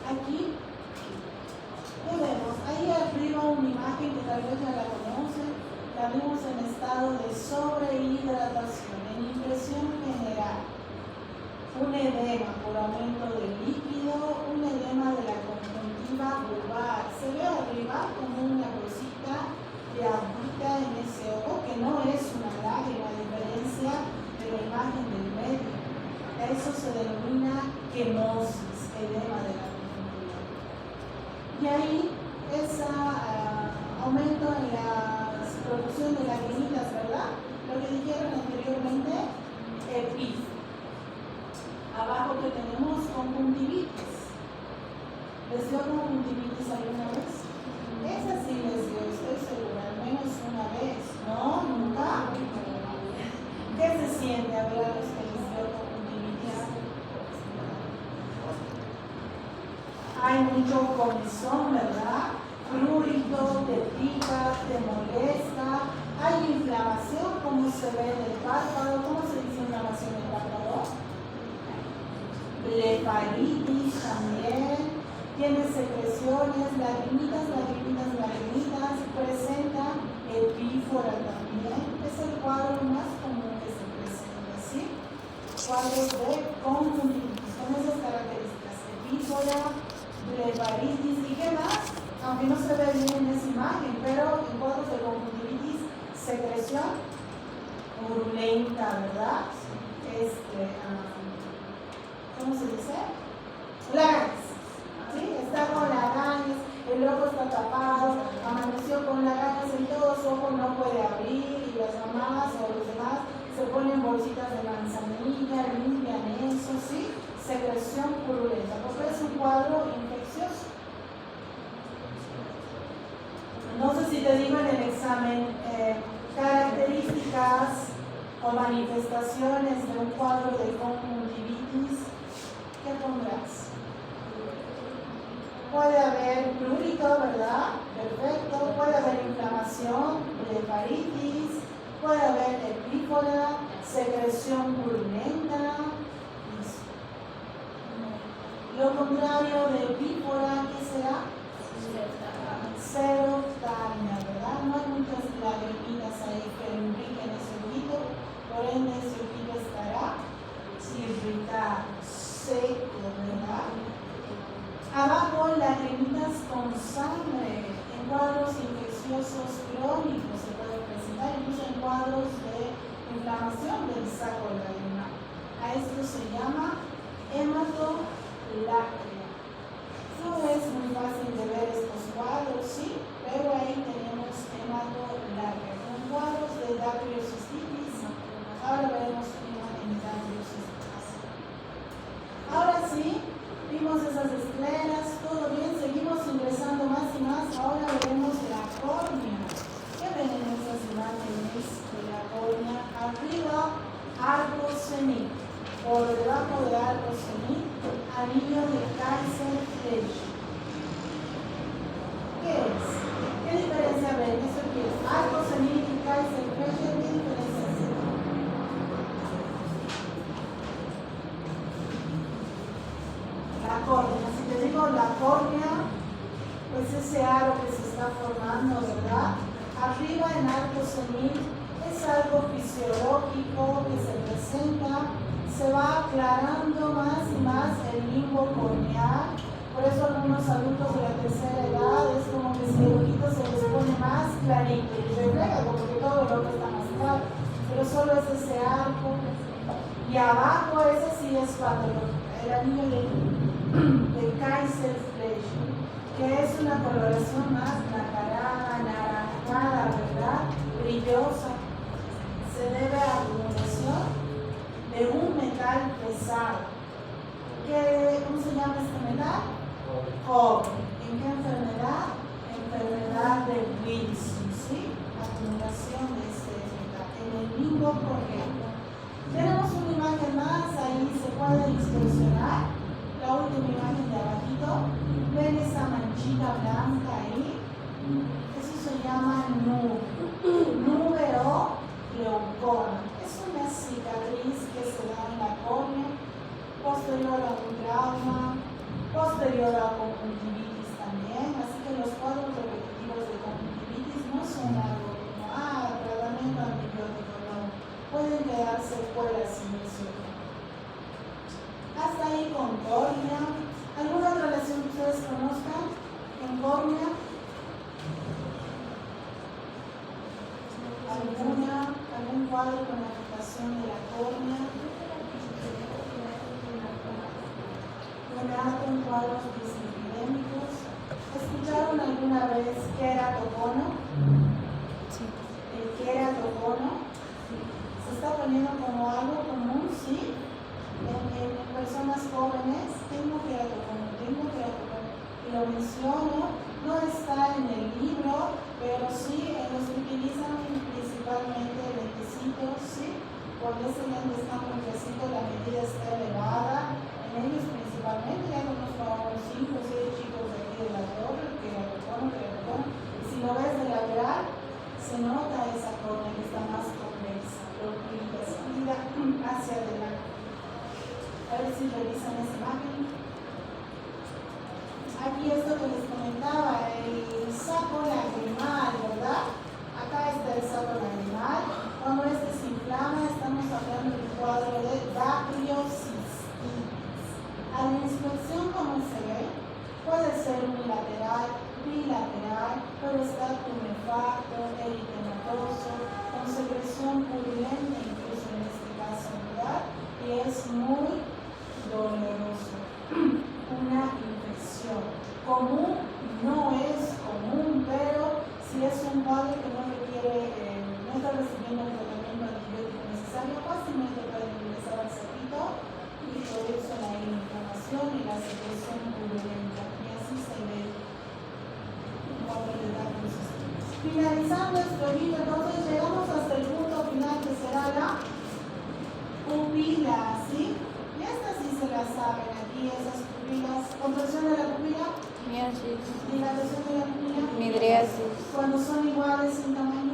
Aquí, ¿qué vemos? Ahí arriba una imagen que tal vez ya la conocen, la vimos en estado de sobrehidratación, en impresión general. Un edema por aumento del líquido, un edema de la conjuntiva vulvar. Se ve arriba como una rosita de agüita en ese ojo, que no es una lágrima, a diferencia de la imagen del medio. Eso se denomina quemosis, edema de la conjuntiva. Y ahí ese aumento en la producción de lagrimitas, ¿verdad? Lo que dijeron anteriormente, epífise. que tenemos conjuntivitis. ¿Les dio conjuntivitis alguna vez? Esa sí les dio, estoy segura, al menos una vez. ¿No? ¿Nunca? ¿Qué se siente a ver a los que les dio conjuntivitis? Hay mucho comezón, ¿verdad? Prurito, te pica, te molesta. Hay inflamación, ¿cómo se ve en el párpado? ¿Cómo se dice inflamación en el párpado? Blefaritis también. Tiene secreciones, lagrimitas, presenta epífora también. Es el cuadro más común que se presenta, ¿sí? Cuadros de conjuntivitis con esas características: epífora, blefaritis y qué más, aunque no se ve bien en esa imagen, pero en cuadros de conjuntivitis, secreción purulenta, ¿verdad? ¿Cómo se dice? Lagañas, ¿sí? Está con lagañas, el ojo está tapado, amaneció con lagañas en todo su ojo, no puede abrir, y las mamás o los demás se ponen bolsitas de manzanilla, limpian eso, ¿sí? Secreción purulenta, porque es un cuadro infeccioso. No sé si te digo en el examen características o manifestaciones de un cuadro de conjuntivitis. ¿Qué pondrás? Puede haber prurito, ¿verdad? Perfecto. Puede haber inflamación, blefaritis, puede haber epífora, secreción purulenta. Lo contrario de epífora, ¿qué será? Seroftalmia, ¿verdad? No hay muchas lagrimitas ahí que impliquen ese ojito, por ende ese ojito estará irritado, seco, ¿verdad? Abajo, lagrimitas con sangre, en cuadros infecciosos crónicos se puede presentar, incluso en cuadros de inflamación del saco lagrimal. A esto se llama hematolacria. No es muy fácil de ver estos cuadros, sí, pero ahí tenemos hematolacria, con cuadros de dactiocistitis. Ahora veremos una imagen de dactiocistitis. Ahora sí, vimos esas escleras, todo bien, seguimos ingresando más y más. Ahora veremos la córnea. ¿Qué ven en esas imágenes de la córnea? Arriba, arco senil. Por debajo del arco senil, anillo de Kaiser-Flesch. ¿Qué es? ¿Qué diferencia ven? ¿Eso qué es? Arco senil y Kaiser-Flesch, ¿qué diferencia es? La córnea. Si te digo la córnea, pues ese aro que se está formando, ¿verdad? Arriba en arco senil es algo fisiológico que se presenta. Se va aclarando más y más el limbo corneal. Por eso algunos adultos de la tercera edad es como que si el ojito se les pone más clarito y refleja, porque todo el otro está más claro. Pero solo es ese arco. Y abajo ese sí es el anillo de Kaiser-Flesch, que es una coloración más nacarada, anaranjada, ¿verdad? Brillosa. Se debe a acumulación de un metal pesado. ¿Cómo se llama este metal? Cobre. ¿En qué enfermedad? Enfermedad de Wilson, ¿sí? Acumulación de este metal en el limbo corneal. Tenemos una imagen más, ahí se puede inspeccionar. La última imagen de abajito. ¿Ven esa manchita blanca ahí? Eso se llama nube. Nube o glaucoma. Es una cicatriz que se da en la córnea, posterior a un trauma, posterior a conjuntivitis también. Así que los cuadros repetitivos de conjuntivitis no son algo como, tratamiento antibiótico, no. Pueden quedar secuelas sin eso. Hasta ahí con córnea. ¿Alguna relación que ustedes conozcan con córnea? ¿Algún cuadro con afectación de la córnea? ¿Un cuadros disipidémicos? ¿Escucharon alguna vez queratocono? Sí. El queratocono se está poniendo como algo común, ¿sí? en personas jóvenes, tengo que ir a tocar, y lo menciono, no está en el libro, pero sí los utilizan principalmente lentecitos, ¿sí? Cuando ese lente está muy fresquito, la medida está elevada, en ellos principalmente, ya conozco a unos 5 o 6 chicos de aquí de la torre, que y si lo ves de lateral, se nota esa córnea que está más convexa, ida hacia adelante. A ver si revisan esa imagen. Aquí esto que les comentaba, el saco lagrimal, ¿verdad? Acá está el saco lagrimal. Cuando este se inflama, estamos hablando del cuadro de dactiocistitis. A la inspección, como se ve, puede ser unilateral, bilateral, pero está tumefacto, eritematoso, con secreción purulenta, incluso en este caso, ¿verdad? Y es muy doloroso. Una infección común no es común, pero si es un cuadro que no requiere, no está recibiendo el tratamiento antibiótico necesario, fácilmente puede ingresar al cerrito y produce la inflamación y la secreción purulenta, y así se ve un cuadro de dactiocistitis. Finalizando este video, entonces llegamos hasta el punto final que será la pupila, ¿sí? Y estas sí se las saben aquí, esas pupilas. Contracción de la pupila. Miosis. Dilatación de la pupila. Midriasis. Cuando son iguales en tamaño.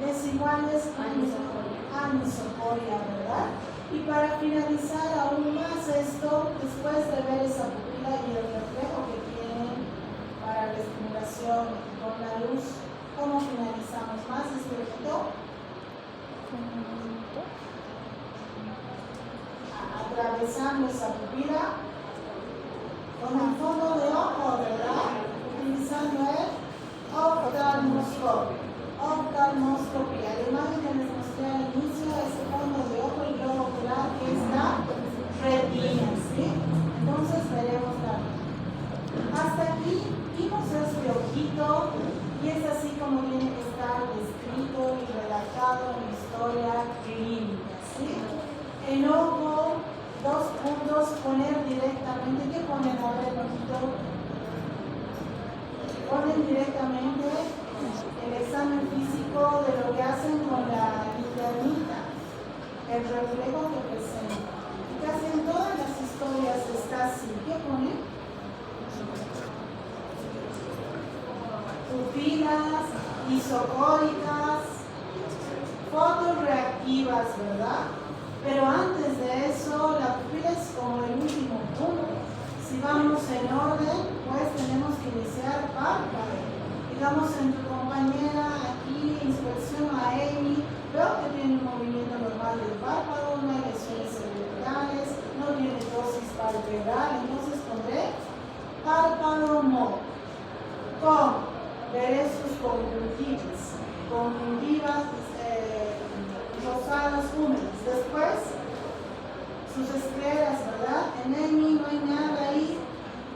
Desiguales. Anisocoria, ¿verdad? Y para finalizar aún más esto, después de ver esa pupila y el reflejo que tienen para la estimulación con la luz, ¿cómo finalizamos? ¿Más experimento? Atravesando esa pupila con el fondo de ojo, ¿verdad? Utilizando el oftalmoscopio. Oftalmoscopia. La imagen que les mostré al inicio es el fondo de ojo, el globo ocular, que es la retina, ¿sí? Entonces veremos la retina. Hasta aquí vimos este ojito y es así como tiene que estar descrito y redactado en la historia clínica, ¿sí? El ojo, 2 puntos, poner directamente, ¿qué ponen a ver, ojito? Ponen directamente el examen físico de lo que hacen con la linternita, el reflejo que presenta. Casi en todas las historias está así. ¿Qué ponen? Pupilas isocóricas, fotorreactivas, ¿verdad? Pero antes de eso, la pupila es como el último punto. Si vamos en orden, pues tenemos que iniciar párpado. Digamos, en tu compañera aquí, inspección a Amy, veo que tiene un movimiento normal del párpado, no hay lesiones cerebrales, no tiene dosis palpebral, entonces pondré párpado mo. Con veré sus conjuntivas rosadas húmedas. Después, sus escleras, ¿verdad? En Amy no hay nada ahí.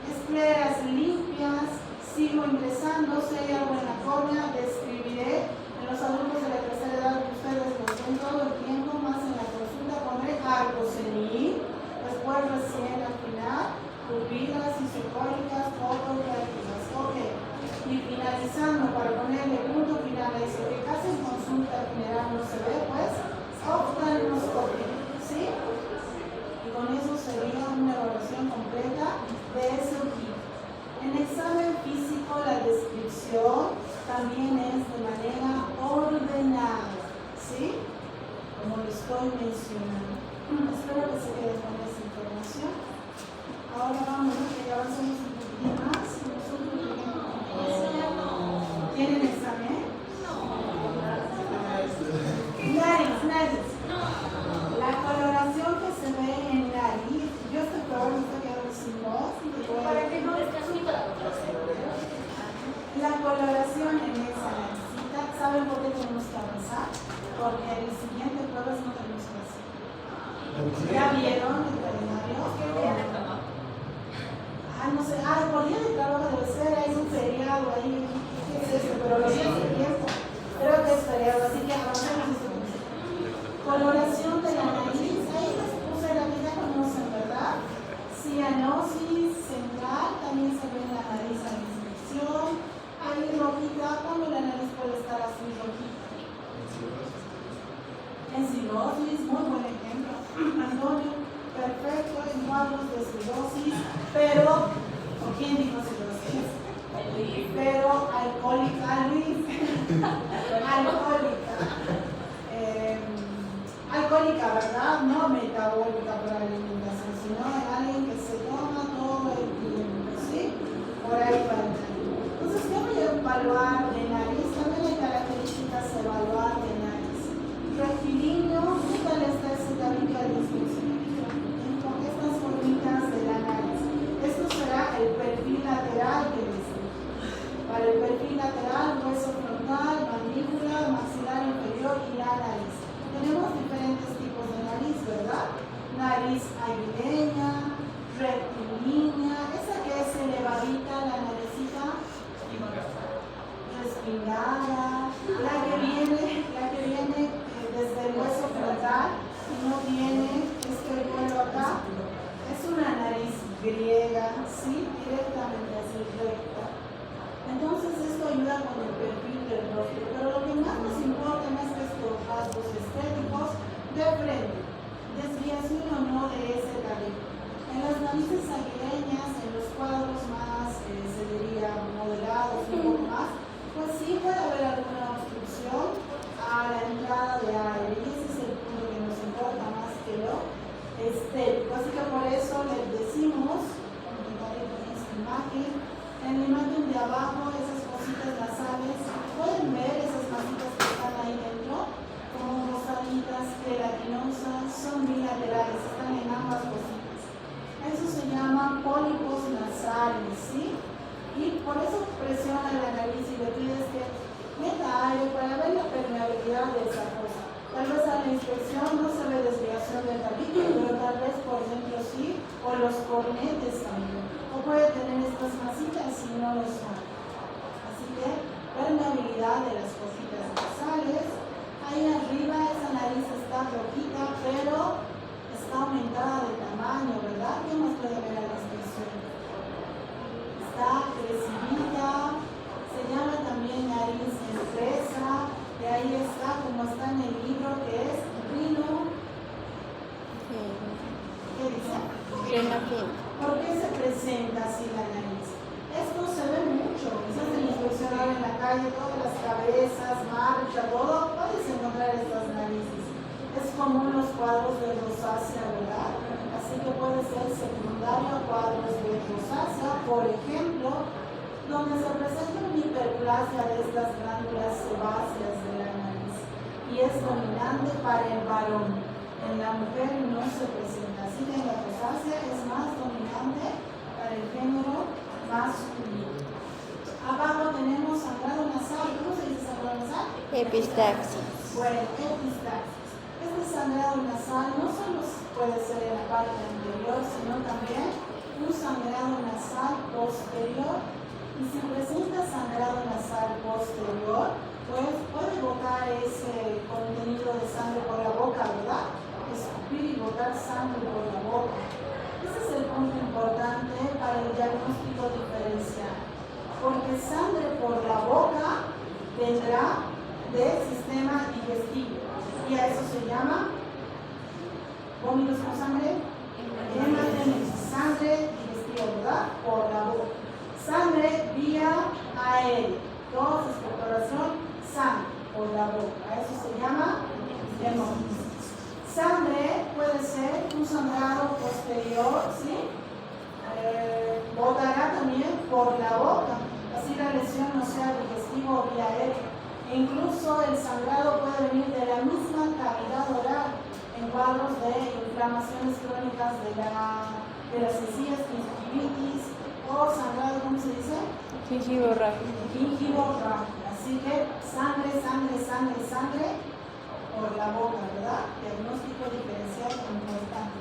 Escleras limpias, sigo ingresando, si hay algo en la córnea, describiré. En los adultos de la tercera edad, ustedes lo ven todo el tiempo, más en la consulta pondré arco senil. Después, recién al final, pupilas isocóricas, fotorreactivas. Ok. Y finalizando, para ponerle punto final a eso, que casi en consulta general no se ve, pues, oftalmoscopia, ¿sí? Y con eso sería una evaluación completa de ese ojito. En examen físico, la descripción también es de manera ordenada, ¿sí? Como lo estoy mencionando. Espero que se quede con esa información. Ahora vamos a que avancemos un poquito más. ¿Tienen examen? Nariz. La coloración que se ve en nariz, yo estoy probando esta quedando sin voz. Para que no descanse para la coloración en esa naricita, ¿saben por qué tenemos que avanzar? Porque el siguiente pruebas no tenemos que hacer. ¿Ya vieron el calendario? No sé, por día de trabajo debe ser, hay un feriado ahí, ¿qué es esto? Pero los días de tiempo, creo que es feriado, así que avanzamos este. Coloración de la nariz, ahí cianosis central, también se ve en la nariz a la inspección. Hay rojita cuando la nariz puede estar así rojita. En cirrosis, muy buen ejemplo, Antonio, perfecto, en cuadros de cirrosis, pero, ¿o quién dijo cirrosis? Pero alcohólica, Luis, alcohólica. Alcohólica, ¿verdad? No metabólica por alimentación, sino en alguien que se toma todo el tiempo, ¿sí? Por ahí va el nariz. Entonces, ¿qué voy a evaluar de nariz? También hay características a evaluar de nariz. Rectilíneo, ¿qué tal está ese tabique de inspección? Con estas formitas de la nariz. Esto será el perfil lateral que les digo. Para el perfil lateral, hueso frontal, mandíbula, maxilar inferior y la nariz. Tenemos diferentes tipos de nariz, ¿verdad? Nariz aguileña, rectilínea, esa que es elevadita, la naricita, respingada, la que viene desde el hueso frontal y no tiene este vuelo acá, es una nariz griega, ¿sí? Directamente así recta. Entonces esto ayuda con el perfil del rostro, pero lo que más nos importa es que estos rasgos estéticos de frente, desviación o no de ese tabique. En las narices aguileñas, en los cuadros más, se diría, modelados, un poco más, pues sí puede haber alguna obstrucción a la entrada de aire, y ese es el punto que nos importa más que lo estético. Así que por eso les decimos, en la imagen de abajo, esas cositas nasales, pueden ver esas masitas que están ahí dentro, como rosaditas, gelatinosas, son bilaterales, están en ambas cositas. Eso se llama pólipos nasales, ¿sí? Y por eso presiona la nariz y le pides que meta aire para ver la permeabilidad de esa cosa. Tal vez a la inspección no se ve desviación del tabique, pero tal vez por dentro sí, o los cornetes también. O puede tener estas masitas y no lo son. Así que permeabilidad de las cositas nasales. Ahí arriba esa nariz está rojita, pero está aumentada de tamaño, ¿verdad? ¿Qué más puede ver a la inspección? Está crecidita, se llama también nariz en fresa, y ahí está, como está en el libro, que es rino. ¿Qué dice? ¿Por qué se presenta así la nariz? Esto se ve mucho, quizás en inspeccionar en la calle, todas las cabezas, marcha, todo, puedes encontrar estas narices. Es común los cuadros de rosácea, ¿verdad? Así que puede ser secundario a cuadros de rosácea, por ejemplo, donde se presenta una hiperplasia de estas glándulas sebáceas de la nariz y es dominante para el varón. En la mujer no se presenta, así que en la rosácea es más dominante para el género masculino. Abajo tenemos sangrado nasal. ¿Cómo se dice sangrado nasal? Epistaxis. Bueno, epistaxis. Este sangrado nasal no solo puede ser en la parte anterior, sino también un sangrado nasal posterior. Y si presenta sangrado nasal posterior, pues puede botar ese contenido de sangre por la boca, ¿verdad? Escupir y botar sangre por la boca. Ese es el punto importante para el diagnóstico diferencial. Porque sangre por la boca vendrá del sistema digestivo. Y a eso se llama vómitos con sangre, hematemesis, sangre digestiva, ¿verdad? Por la boca. Sangre vía aérea, tos, expectoración, sangre por la boca. A eso se llama hemólisis. Sangre puede ser un sangrado posterior, ¿sí? Botará también por la boca, así la lesión no sea digestiva o vía aérea. Incluso el sangrado puede venir de la misma cavidad oral en cuadros de inflamaciones crónicas de las encías, gingivitis o sangrado, ¿cómo se dice? Gingivorragia. Así que sangre por la boca, ¿verdad? Diagnóstico diferencial importante.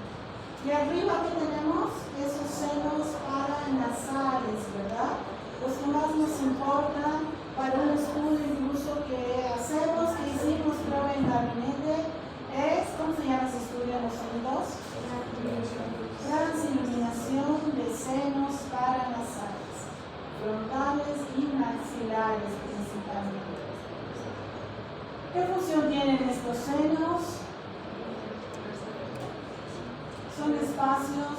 Y arriba que tenemos esos senos paranasales, ¿verdad? Los que más nos importan para un estudio incluso que hacemos, que hicimos prueba en gabinete, es, ¿cómo se llama ese estudio en los senos? Transiluminación maxilares principalmente. ¿Qué función tienen estos senos? Son espacios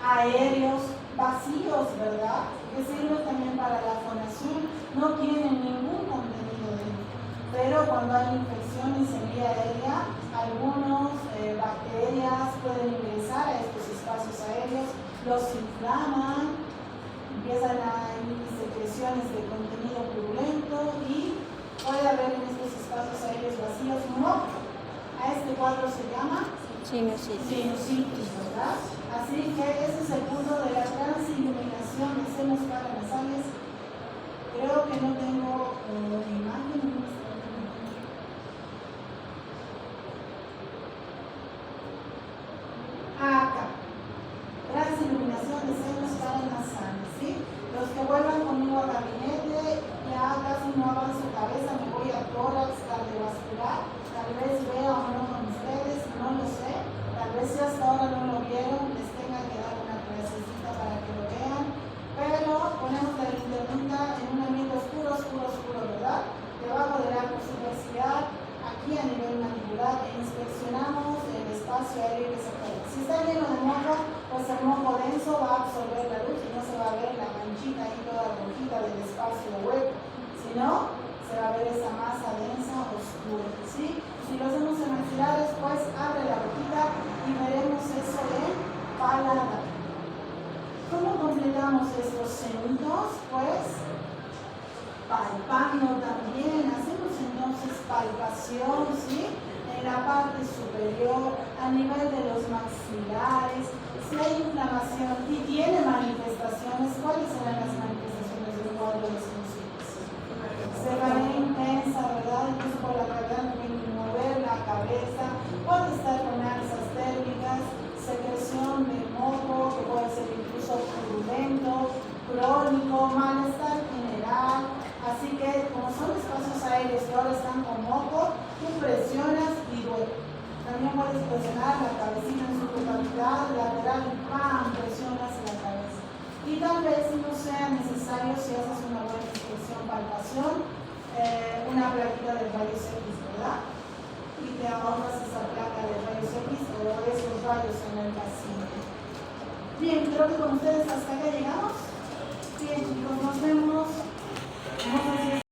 aéreos vacíos, ¿verdad? Que sirven también para la fonación, no tienen ningún contenido dentro. Pero cuando hay infecciones en vía aérea, algunas bacterias pueden ingresar a estos espacios aéreos, los inflaman, empiezan a emitir secreciones de contenido purulento y puede haber en estos espacios aéreos vacíos moco. A este cuadro se llama sinusitis, ¿verdad? Así que ese es el punto de la transiluminación de senos paranasales. Creo que no tengo imagen. Acá. Transiluminación de senos paranasales, ¿sí? Los que vuelvan conmigo al gabinete, ya casi no avanzo cabeza, me voy a tórax cardiovascular. Tal vez vea o no con ustedes, no lo sé. Tal vez si hasta ahora no lo vieron, les tenga que dar una clasecita para que lo vean. Pero ponemos la linternita en un ambiente oscuro, ¿verdad? Debajo del arco superciliar, aquí a nivel mandibular, e inspeccionamos el espacio aéreo que se queda. Si está lleno de moco, pues el moco denso va a absorber la luz y no se va a ver la manchita ahí toda rojita del espacio hueco. Si no, se va a ver esa masa densa oscura, ¿sí? Si lo hacemos en maxilares, pues abre la boquita y veremos eso en paladar. ¿Cómo completamos estos senitos? Pues palpando también. Hacemos entonces palpación, ¿sí? En la parte superior, a nivel de los maxilares. Si hay inflamación y tiene manifestaciones, ¿cuáles serán las manifestaciones del cuadro de sinusitis? Cefalia intensa, ¿verdad? Incluso por la garganta, tiene que mover la cabeza, puede estar con alzas térmicas, secreción de moco, que puede ser incluso purulento, crónico, malestar general. Así que, como son espacios aéreos que ahora están con moco, tú presionas y duele. También puedes presionar la cabecita en su totalidad, lateral, y ¡pam! Presionas la cabeza. Y tal vez si no sea necesario, si haces una buena inspección, palpación, una plaquita de rayos X, ¿verdad? Y te ahorras esa placa de rayos X o esos rayos en el paciente. Bien, creo que con ustedes hasta acá llegamos. Bien, chicos, nos vemos.